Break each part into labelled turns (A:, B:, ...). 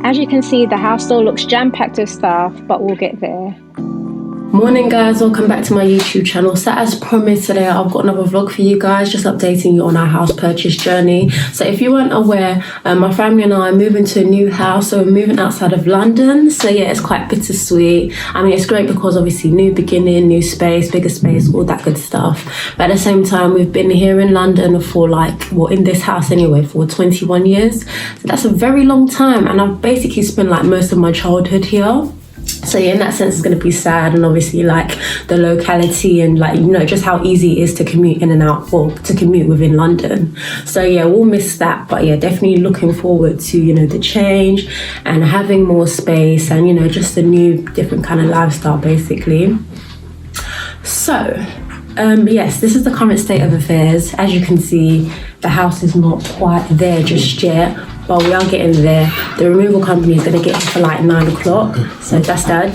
A: As you can see, the house still looks jam-packed with stuff, but we'll get there.
B: Morning guys, welcome back to my YouTube channel. So as promised, today I've got another vlog for you guys, just updating you on our house purchase journey. So if you weren't aware, my family and I are moving to a new house, so we're moving outside of London. So yeah, it's quite bittersweet. I mean, it's great because obviously new beginning, new space, bigger space, all that good stuff. But at the same time, we've been here in London for in this house anyway, for 21 years. So that's a very long time, and I've basically spent most of my childhood here. So yeah, in that sense, it's going to be sad, and obviously the locality and just how easy it is to commute in and out, or to commute within London. So yeah, we'll miss that, but yeah, definitely looking forward to the change and having more space and just a new different kind of lifestyle basically. So yes, this is the current state of affairs. As you can see, the house is not quite there just yet, but we are getting there. The removal company is going to get here for 9 o'clock, so that's that.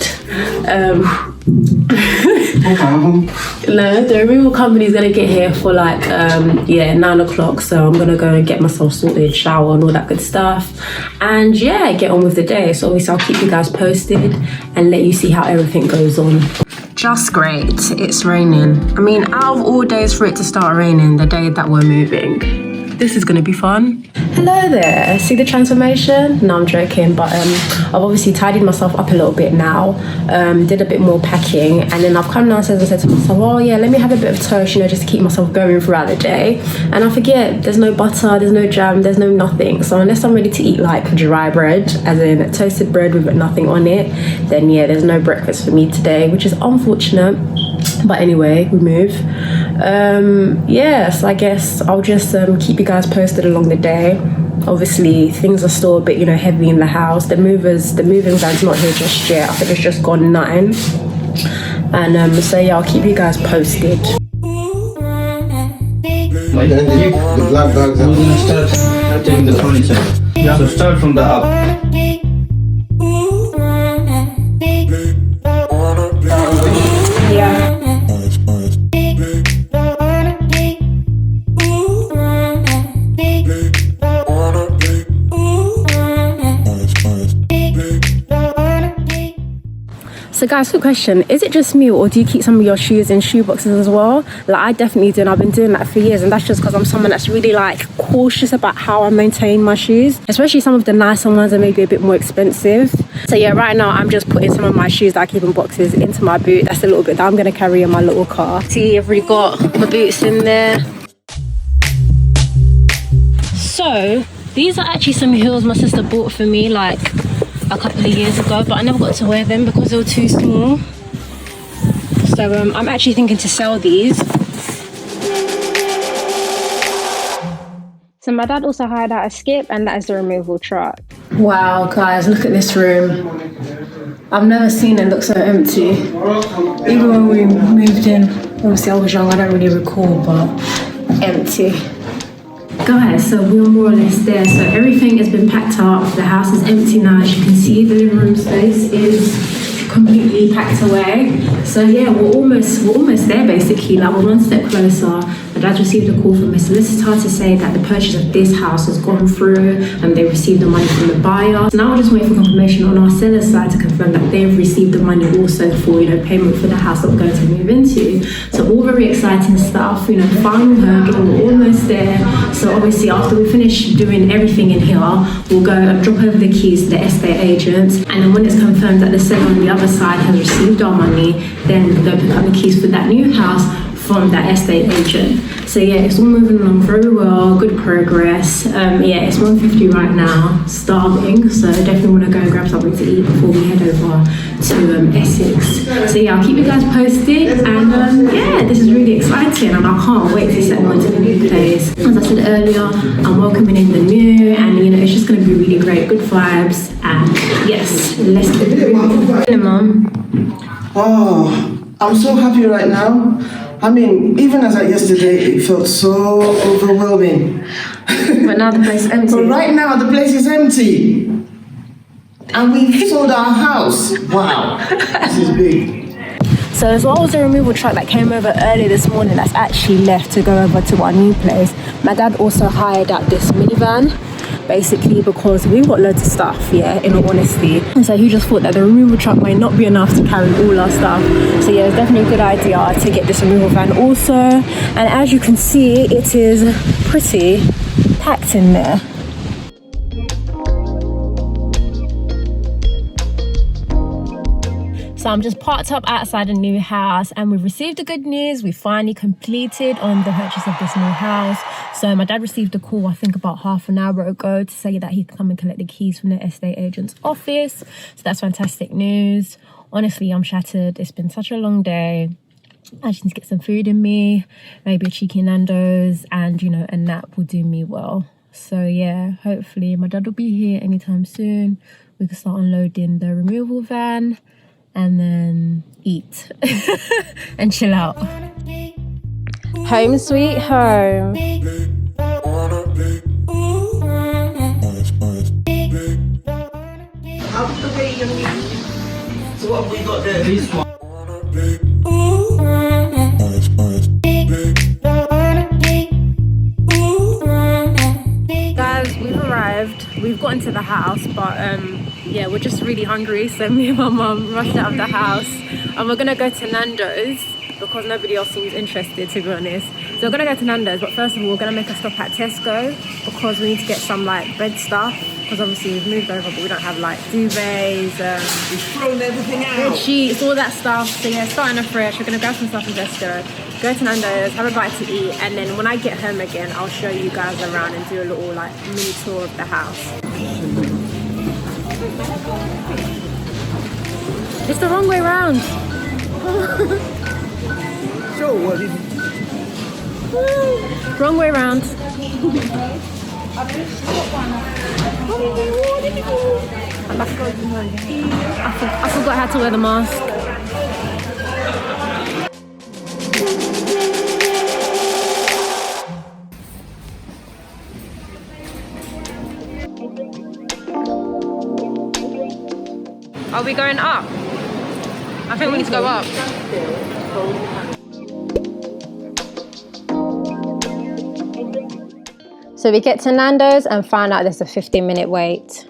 B: No, the removal company is going to get here for 9 o'clock, so I'm going to go and get myself sorted, shower and all that good stuff, and yeah, get on with the day. So obviously I'll keep you guys posted and let you see how everything goes on. Just great, it's raining. I mean, out of all days for it to start raining, the day that we're moving, this is gonna be fun. Hello there, see the transformation? No, I'm joking, but I've obviously tidied myself up a little bit now, did a bit more packing, and then I've come downstairs and said to myself, oh yeah, let me have a bit of toast, just to keep myself going throughout the day. And I forget, there's no butter, there's no jam, there's no nothing. So unless I'm ready to eat dry bread, as in toasted bread with nothing on it, then yeah, there's no breakfast for me today, which is unfortunate. But anyway, we move. Yes, I guess I'll just keep you guys posted along the day. Obviously, things are still a bit, heavy in the house. The moving van's not here just yet. I think it's just gone 9. And so yeah, I'll keep you guys posted.
C: The black bags are going to start taking the furniture. Yeah. So start from the up.
B: So guys, quick question, is it just me or do you keep some of your shoes in shoe boxes as well? I definitely do, and I've been doing that for years, and that's just because I'm someone that's really cautious about how I maintain my shoes, especially some of the nicer ones that may be a bit more expensive. So yeah, right now I'm just putting some of my shoes that I keep in boxes into my boot. That's a little bit that I'm going to carry in my little car. See, I've already got my boots in there. So these are actually some heels my sister bought for me a couple of years ago, but I never got to wear them because they were too small. So I'm actually thinking to sell these.
A: So my dad also hired out a skip, and that is the removal truck.
B: Wow, guys, look at this room. I've never seen it look so empty. Even when we moved in, obviously I was young, I don't really recall, but empty. Guys, so we're more or less there. So everything has been packed up. The house is empty now. As you can see, the living room space is completely packed away. So yeah, we're almost there basically. We're one step closer. My dad received a call from a solicitor to say that the purchase of this house has gone through and they received the money from the buyer. So now we're just waiting for confirmation on our seller's side to confirm that they've received the money also for payment for the house that we're going to move into. So all very exciting stuff. Final hurdle, we're almost there. So obviously after we finish doing everything in here, we'll go and drop over the keys to the estate agents, and then when it's confirmed that the seller on the other side has received our money, then we'll go pick up the keys for that new house from that estate agent. So yeah, it's all moving along very well, good progress. Yeah, it's 1:50 right now, starving, so definitely want to go and grab something to eat before we head over to Essex. So yeah, I'll keep you guys posted, and yeah, this is really exciting, and I can't wait to settle into the new place. As I said earlier, I'm welcoming in the new, and it's just going to be really great, good vibes, and yes, let's keep it moving. Hey, Mum.
D: Oh, I'm so happy right now. I mean, even as at yesterday, it felt so overwhelming.
B: But now the place is empty.
D: But right now, the place is empty. And we've sold our house. Wow, this is big.
B: So as well as the removal truck that came over early this morning that's actually left to go over to our new place, my dad also hired out this minivan. basically because we've got loads of stuff, yeah, in all honesty. And so he just thought that the removal truck might not be enough to carry all our stuff. So yeah, it's definitely a good idea to get this removal van also. And as you can see, it is pretty packed in there. So I'm just parked up outside a new house and we've received the good news. We finally completed on the purchase of this new house. So my dad received a call, I think about half an hour ago, to say that he could come and collect the keys from the estate agent's office. So that's fantastic news. Honestly, I'm shattered. It's been such a long day. I just need to get some food in me, maybe a cheeky Nando's, and you know, a nap will do me well. So yeah, hopefully my dad will be here anytime soon. We can start unloading the removal van and then eat and chill out. Home sweet home.
C: So what have we got there? This one.
B: Guys, we've arrived. We've gotten to the house, but yeah, we're just really hungry. So me and my mum rushed out of the house and we're gonna go to Nando's because nobody else seems interested, to be honest. So we're gonna go to Nando's, but first of all, we're gonna make a stop at Tesco because we need to get some like bed stuff. Because obviously we've moved over, but we don't have like duvets,
D: We've thrown everything
B: bed
D: out.
B: sheets, all that stuff. So yeah, starting afresh. We're gonna grab some stuff from Tesco, go to Nando's, have a bite to eat, and then when I get home again, I'll show you guys around and do a little like mini tour of the house. It's the wrong way round.
D: So what is
B: Wrong way round. I forgot how to wear the mask. Are we going up? I think we need to go up. So we get to Nando's and find out there's a 15-minute wait.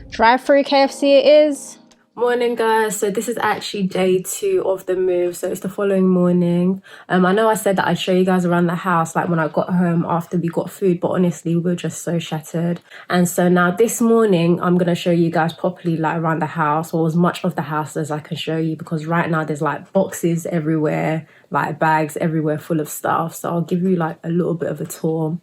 B: Drive-through KFC it is. Morning guys, so this is actually day 2 of the move, so it's the following morning. I know I said that I'd show you guys around the house like when I got home after we got food, but honestly we were just so shattered. And so now this morning I'm gonna show you guys properly like around the house, or as much of the house as I can show you, because right now there's like boxes everywhere, like bags everywhere full of stuff. So I'll give you like a little bit of a tour.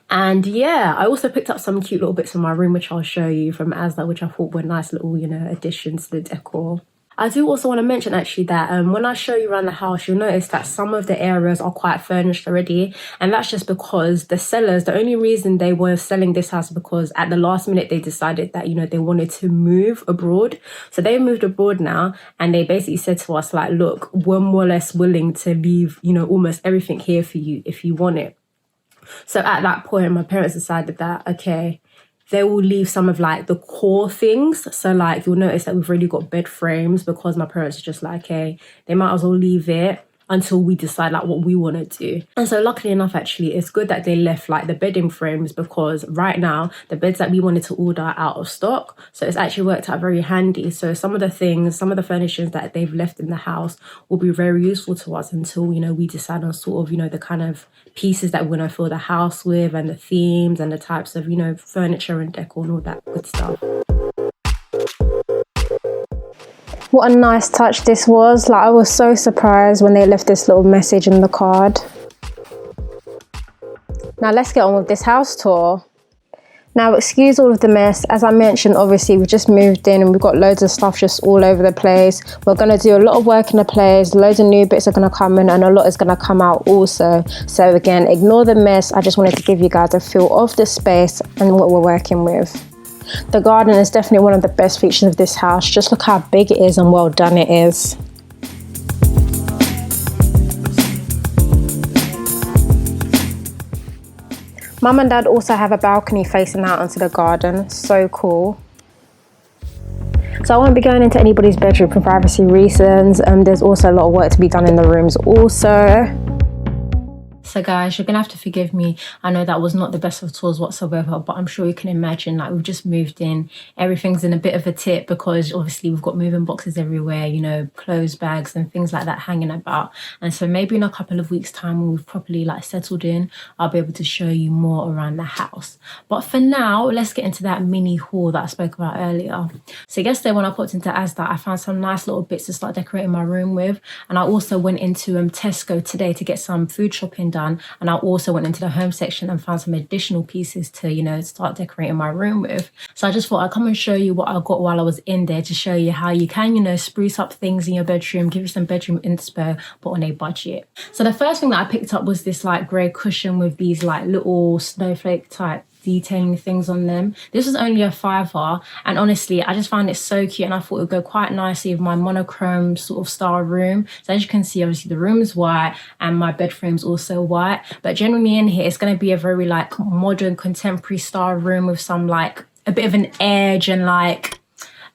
B: And yeah, I also picked up some cute little bits from my room, which I'll show you from Asda, which I thought were nice little, you know, additions to the decor. I do also want to mention actually that when I show you around the house, you'll notice that some of the areas are quite furnished already. And that's just because the sellers, the only reason they were selling this house because at the last minute they decided that, you know, they wanted to move abroad. So they moved abroad now, and they basically said to us like, look, we're more or less willing to leave, you know, almost everything here for you if you want it. So at that point, my parents decided that, okay, they will leave some of like the core things. So like you'll notice that we've already got bed frames because my parents are just like, okay, they might as well leave it until we decide like what we want to do. And so luckily enough, actually, it's good that they left like the bedding frames, because right now the beds that we wanted to order are out of stock. So it's actually worked out very handy. So some of the things, some of the furnishings that they've left in the house will be very useful to us until, you know, we decide on sort of, you know, the kind of pieces that we're going to fill the house with, and the themes and the types of, you know, furniture and decor and all that good stuff. What a nice touch this was. Like, I was so surprised when they left this little message in the card. Now let's get on with this house tour. Now excuse all of the mess. As I mentioned, obviously we just moved in and we've got loads of stuff just all over the place. We're going to do a lot of work in the place. Loads of new bits are going to come in and a lot is going to come out also. So again, ignore the mess. I just wanted to give you guys a feel of the space and what we're working with. The garden is definitely one of the best features of this house. Just look how big it is and well done it is. Mum and Dad also have a balcony facing out onto the garden. So cool. So I won't be going into anybody's bedroom for privacy reasons. There's also a lot of work to be done in the rooms also. So guys, you're gonna have to forgive me. I know that was not the best of tours whatsoever, but I'm sure you can imagine, like, we've just moved in. Everything's in a bit of a tip because obviously we've got moving boxes everywhere, you know, clothes bags and things like that hanging about. And so maybe in a couple of weeks' time, when we've properly like settled in, I'll be able to show you more around the house. But for now, let's get into that mini haul that I spoke about earlier. So yesterday when I popped into Asda, I found some nice little bits to start decorating my room with. And I also went into Tesco today to get some food shopping done. And I also went into the home section and found some additional pieces to, you know, start decorating my room with. So I just thought I'd come and show you what I got while I was in there to show you how you can, you know, spruce up things in your bedroom, give you some bedroom inspo, but on a budget. So the first thing that I picked up was this like grey cushion with these like little snowflake type detailing things on them. This was only a £5, and honestly I just found it so cute, and I thought it would go quite nicely with my monochrome sort of style room. So as you can see, obviously the room is white and my bed frame's also white, but generally in here it's going to be a very like modern contemporary style room with some like a bit of an edge and like,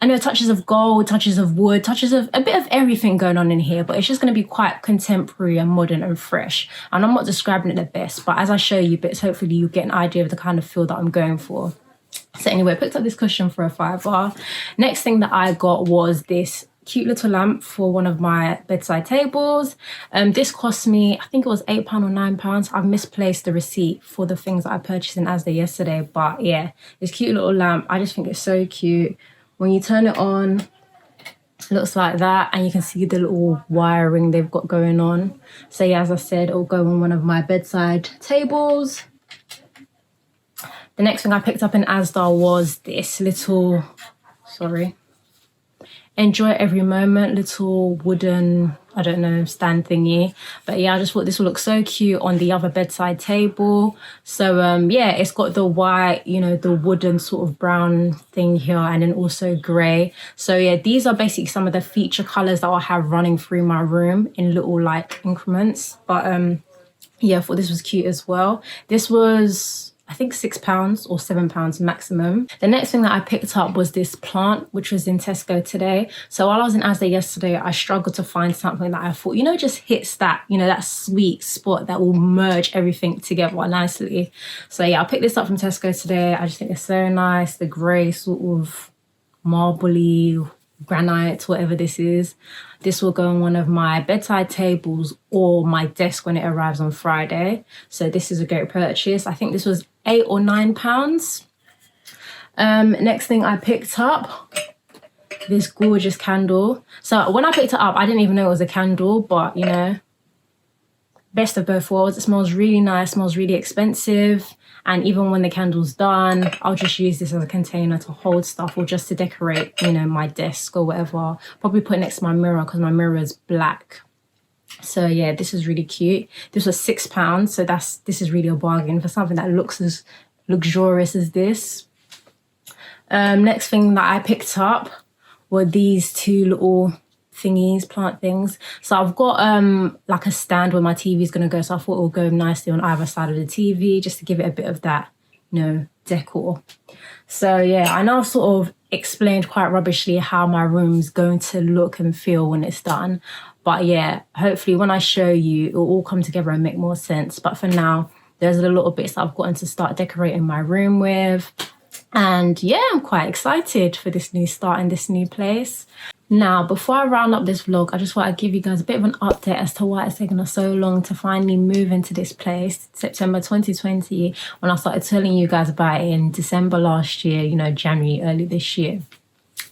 B: I know, touches of gold, touches of wood, touches of a bit of everything going on in here, but it's just going to be quite contemporary and modern and fresh. And I'm not describing it the best, but as I show you bits, hopefully you'll get an idea of the kind of feel that I'm going for. So anyway, I picked up this cushion for a £5. Next thing that I got was this cute little lamp for one of my bedside tables. This cost me, I think it was £8 or £9. I've misplaced the receipt for the things that I purchased in Asda yesterday, but yeah, this cute little lamp, I just think it's so cute. When you turn it on, it looks like that, and you can see the little wiring they've got going on. So yeah, as I said, it'll go on one of my bedside tables. The next thing I picked up in Asda was this little, enjoy every moment, little wooden, I don't know, stand thingy. But yeah, I just thought this would look so cute on the other bedside table. So yeah, it's got the white, you know, the wooden sort of brown thing here, and then also grey. So yeah, these are basically some of the feature colours that I'll have running through my room in little like increments. But yeah, I thought this was cute as well. This was, I think, £6 or £7 maximum. The next thing that I picked up was this plant, which was in Tesco today. So while I was in Asda yesterday, I struggled to find something that I thought, you know, just hits that, you know, that sweet spot that will merge everything together nicely. So yeah, I picked this up from Tesco today. I just think it's so nice. The grey sort of marbly granite, whatever this is. This will go on one of my bedside tables or my desk when it arrives on Friday. So this is a great purchase. I think this was £8 or £9. Next thing I picked up, this gorgeous candle. So when I picked it up, I didn't even know it was a candle, but you know, best of both worlds. It smells really nice, smells really expensive. And even when the candle's done, I'll just use this as a container to hold stuff or just to decorate, you know, my desk or whatever. Probably put it next to my mirror because my mirror is black. So yeah, this is really cute. This was £6, so this is really a bargain for something that looks as luxurious as this. Next thing that I picked up were these two little thingies, plant things. So I've got like a stand where my TV is going to go, so I thought it would go nicely on either side of the TV just to give it a bit of that, you know, decor. So yeah, I know I've sort of explained quite rubbishly how my room's going to look and feel when it's done, but yeah, hopefully when I show you, it'll all come together and make more sense. But for now, there's the little bits that I've gotten to start decorating my room with. And yeah, I'm quite excited for this new start in this new place. Now, before I round up this vlog, I just want to give you guys a bit of an update as to why it's taken us so long to finally move into this place. September 2020, when I started telling you guys about it in December last year, you know, January, early this year.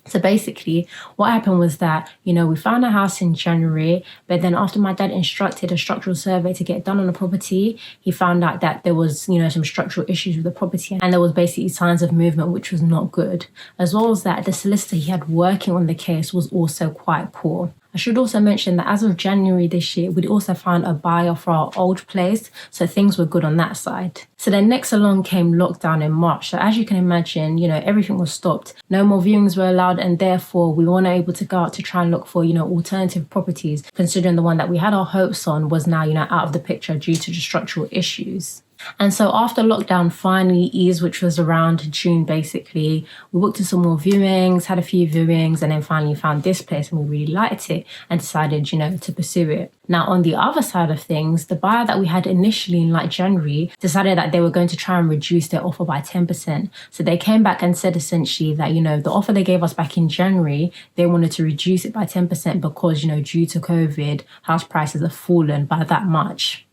B: So basically, what happened was that, you know, we found a house in January, but then after my dad instructed a structural survey to get done on the property, he found out that there was, you know, some structural issues with the property, and there was basically signs of movement, which was not good. As well as that, the solicitor he had working on the case was also quite poor. I should also mention that as of January this year, we'd also found a buyer for our old place, so things were good on that side. So then next along came lockdown in March. So as you can imagine, you know, everything was stopped. No more viewings were allowed, and therefore we weren't able to go out to try and look for, you know, alternative properties, considering the one that we had our hopes on was now, you know, out of the picture due to the structural issues. And so after lockdown finally eased, which was around June basically, we booked in some more viewings, had a few viewings, and then finally found this place and we really liked it and decided, to pursue it. Now, on the other side of things, the buyer that we had initially in like January decided that they were going to try and reduce their offer by 10%. So they came back and said essentially that, the offer they gave us back in January, they wanted to reduce it by 10% because, due to COVID, house prices have fallen by that much.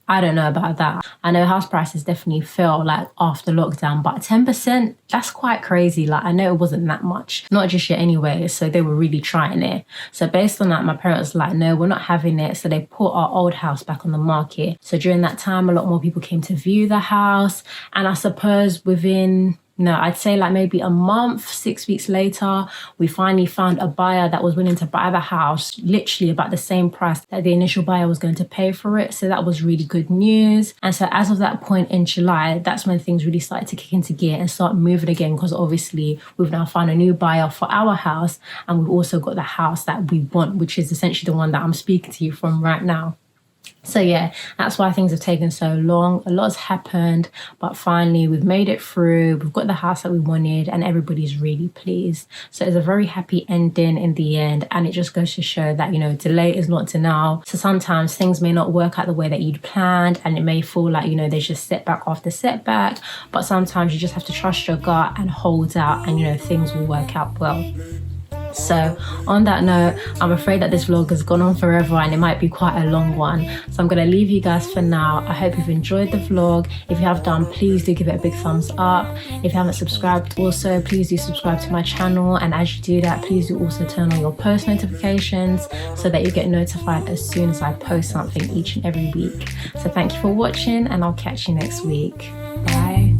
B: I don't know about that. I know house prices definitely fell like after lockdown, but 10%, that's quite crazy. Like I know it wasn't that much, not just yet anyway. So they were really trying it. So based on that, my parents were like, no, we're not having it. So they put our old house back on the market. So during that time, a lot more people came to view the house. And I suppose within, I'd say like maybe a month, 6 weeks later, we finally found a buyer that was willing to buy the house literally about the same price that the initial buyer was going to pay for it. So that was really good news. And so as of that point in July, that's when things really started to kick into gear and start moving again, because obviously we've now found a new buyer for our house and we've also got the house that we want, which is essentially the one that I'm speaking to you from right now. So yeah, that's why things have taken so long. A lot's happened, but finally we've made it through. We've got the house that we wanted and everybody's really pleased. So it's a very happy ending in the end. And it just goes to show that, delay is not denial. So sometimes things may not work out the way that you'd planned and it may feel like, there's just setback after setback. But sometimes you just have to trust your gut and hold out and, things will work out well. So on that note, I'm afraid that this vlog has gone on forever and it might be quite a long one. So I'm going to leave you guys for now. I hope you've enjoyed the vlog. If you have done, please do give it a big thumbs up. If you haven't subscribed also, please do subscribe to my channel. And as you do that, please do also turn on your post notifications so that you get notified as soon as I post something each and every week. So thank you for watching and I'll catch you next week. Bye.